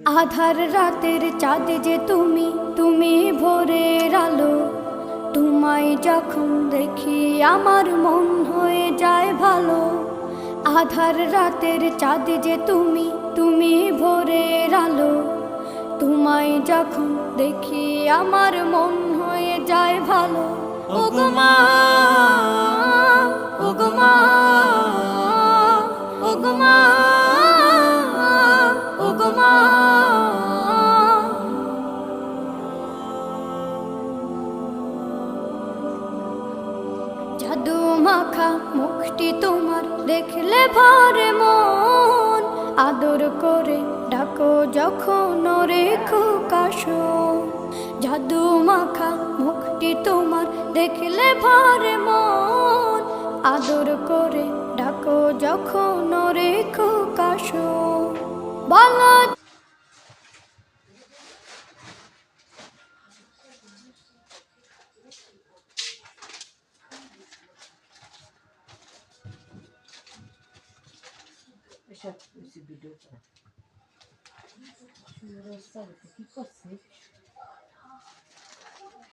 আধার রাতের চাঁদ যে তুমি, তুমি ভোরের আলো। তোমায় যখন দেখি আমার মন হয়ে যায় ভালো। আধার রাতের চাঁদ যে তুমি, তুমি ভোরের আলো। তোমায় যখন দেখি আমার মন হয়ে যায় ভালো। ওগো মা, ওগো মা, ওগো মা, ওগো মা। জাদু মাখা মুখটি তোমার দেখলে ভরে মন। আদর করে ডাকো যখন ওরে খোকাশোন। জাদু মাখা মুখটি তোমার দেখলে ভরে মন। আদর করে ডাকো যখন ওরে খোকাশোন। বলো ভিডিও কি করছে